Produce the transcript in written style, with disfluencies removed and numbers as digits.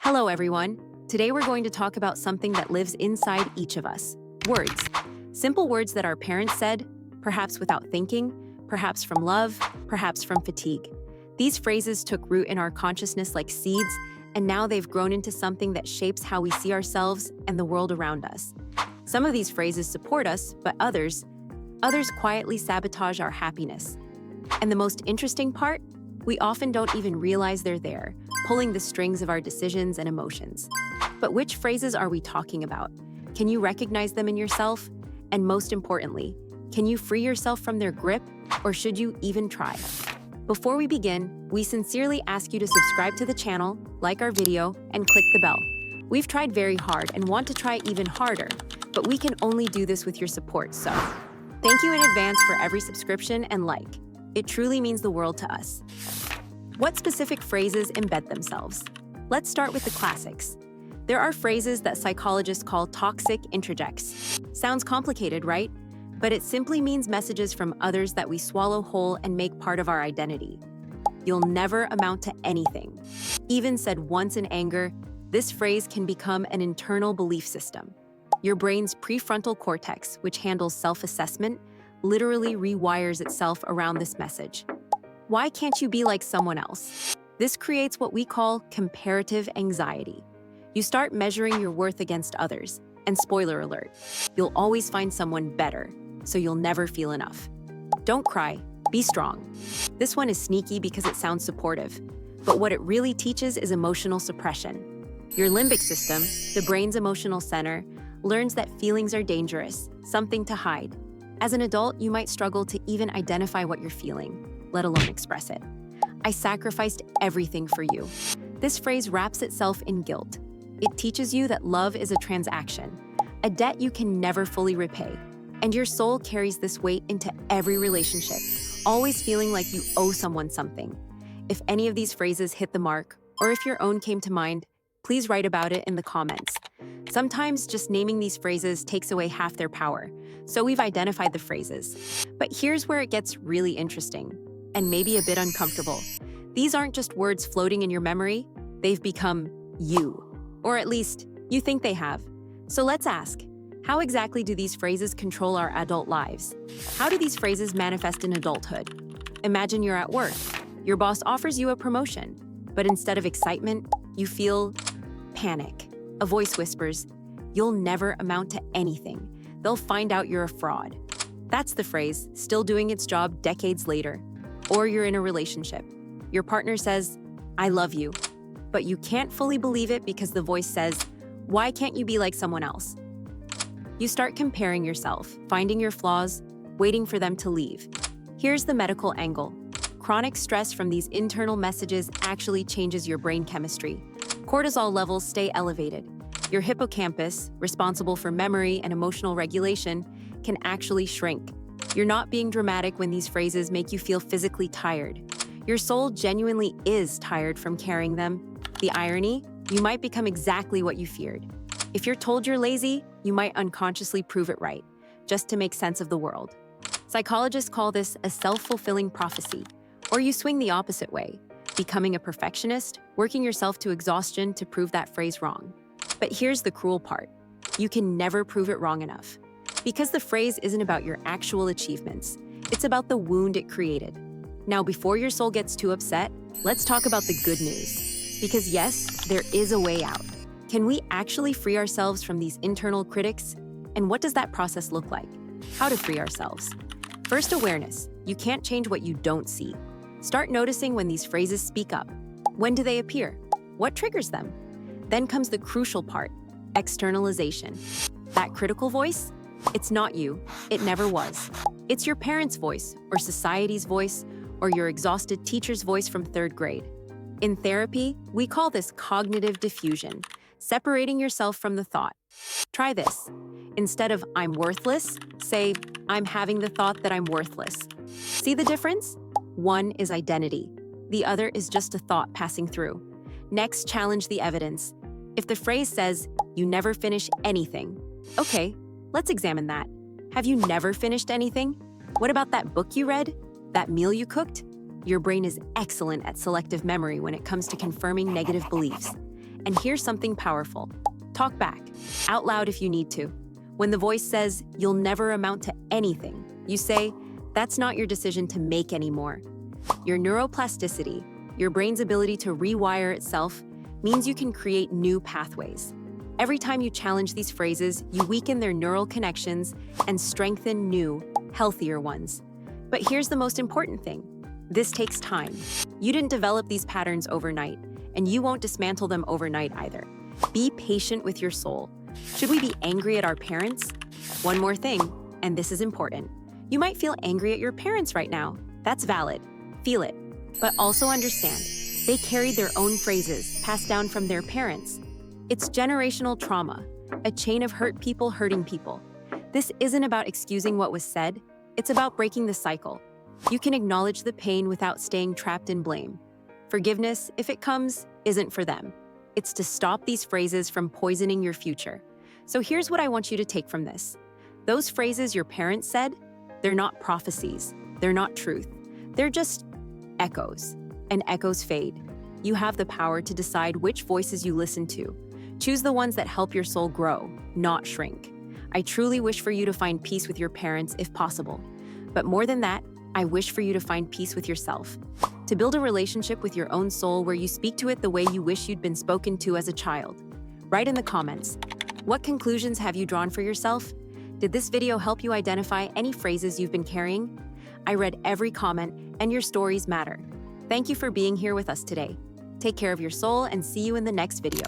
Hello, everyone. Today we're going to talk about something that lives inside each of us: words. Simple words that our parents said, perhaps without thinking, perhaps from love, perhaps from fatigue. These phrases took root in our consciousness like seeds, and now they've grown into something that shapes how we see ourselves and the world around us. Some of these phrases support us, but others quietly sabotage our happiness. And the most interesting part? We often don't even realize they're there, pulling the strings of our decisions and emotions. But which phrases are we talking about? Can you recognize them in yourself? And most importantly, can you free yourself from their grip, or should you even try? Before we begin, we sincerely ask you to subscribe to the channel, like our video, and click the bell. We've tried very hard and want to try even harder, but we can only do this with your support, so thank you in advance for every subscription and like. It truly means the world to us. What specific phrases embed themselves? Let's start with the classics. There are phrases that psychologists call toxic interjects. Sounds complicated, right? But it simply means messages from others that we swallow whole and make part of our identity. You'll never amount to anything. Even said once in anger, this phrase can become an internal belief system. Your brain's prefrontal cortex, which handles self-assessment, literally rewires itself around this message. Why can't you be like someone else? This creates what we call comparative anxiety. You start measuring your worth against others, and spoiler alert, you'll always find someone better, so you'll never feel enough. Don't cry, be strong. This one is sneaky because it sounds supportive, but what it really teaches is emotional suppression. Your limbic system, the brain's emotional center, learns that feelings are dangerous, something to hide. As an adult, you might struggle to even identify what you're feeling, let alone express it. I sacrificed everything for you. This phrase wraps itself in guilt. It teaches you that love is a transaction, a debt you can never fully repay. And your soul carries this weight into every relationship, always feeling like you owe someone something. If any of these phrases hit the mark, or if your own came to mind, please write about it in the comments. Sometimes just naming these phrases takes away half their power, so we've identified the phrases. But here's where it gets really interesting, and maybe a bit uncomfortable. These aren't just words floating in your memory, they've become you. Or at least, you think they have. So let's ask, how exactly do these phrases control our adult lives? How do these phrases manifest in adulthood? Imagine you're at work. Your boss offers you a promotion, but instead of excitement, you feel panic. A voice whispers, "You'll never amount to anything. They'll find out you're a fraud." That's the phrase, still doing its job decades later. Or you're in a relationship. Your partner says, "I love you," but you can't fully believe it because the voice says, "Why can't you be like someone else?" You start comparing yourself, finding your flaws, waiting for them to leave. Here's the medical angle. Chronic stress from these internal messages actually changes your brain chemistry. Cortisol levels stay elevated. Your hippocampus, responsible for memory and emotional regulation, can actually shrink. You're not being dramatic when these phrases make you feel physically tired. Your soul genuinely is tired from carrying them. The irony? You might become exactly what you feared. If you're told you're lazy, you might unconsciously prove it right, just to make sense of the world. Psychologists call this a self-fulfilling prophecy. Or you swing the opposite way, becoming a perfectionist, working yourself to exhaustion to prove that phrase wrong. But here's the cruel part. You can never prove it wrong enough. Because the phrase isn't about your actual achievements. It's about the wound it created. Now, before your soul gets too upset, let's talk about the good news. Because yes, there is a way out. Can we actually free ourselves from these internal critics? And what does that process look like? How to free ourselves? First, awareness. You can't change what you don't see. Start noticing when these phrases speak up. When do they appear? What triggers them? Then comes the crucial part, externalization. That critical voice? It's not you. It never was. It's your parents' voice, or society's voice, or your exhausted teacher's voice from third grade. In therapy, we call this cognitive diffusion, separating yourself from the thought. Try this. Instead of "I'm worthless," say, "I'm having the thought that I'm worthless." See the difference? One is identity. The other is just a thought passing through. Next, challenge the evidence. If the phrase says, "You never finish anything," okay, let's examine that. Have you never finished anything? What about that book you read? That meal you cooked? Your brain is excellent at selective memory when it comes to confirming negative beliefs. And here's something powerful. Talk back, out loud if you need to. When the voice says, "You'll never amount to anything," you say, "That's not your decision to make anymore." Your neuroplasticity, your brain's ability to rewire itself, means you can create new pathways. Every time you challenge these phrases, you weaken their neural connections and strengthen new, healthier ones. But here's the most important thing. This takes time. You didn't develop these patterns overnight, and you won't dismantle them overnight either. Be patient with your soul. Should we be angry at our parents? One more thing, and this is important. You might feel angry at your parents right now. That's valid. Feel it. But also understand, they carried their own phrases passed down from their parents. It's generational trauma, a chain of hurt people hurting people. This isn't about excusing what was said, it's about breaking the cycle. You can acknowledge the pain without staying trapped in blame. Forgiveness, if it comes, isn't for them. It's to stop these phrases from poisoning your future. So here's what I want you to take from this. Those phrases your parents said, they're not prophecies, they're not truth. They're just echoes, and echoes fade. You have the power to decide which voices you listen to. Choose the ones that help your soul grow, not shrink. I truly wish for you to find peace with your parents if possible. But more than that, I wish for you to find peace with yourself. To build a relationship with your own soul where you speak to it the way you wish you'd been spoken to as a child. Write in the comments. What conclusions have you drawn for yourself? Did this video help you identify any phrases you've been carrying? I read every comment, and your stories matter. Thank you for being here with us today. Take care of your soul and see you in the next video.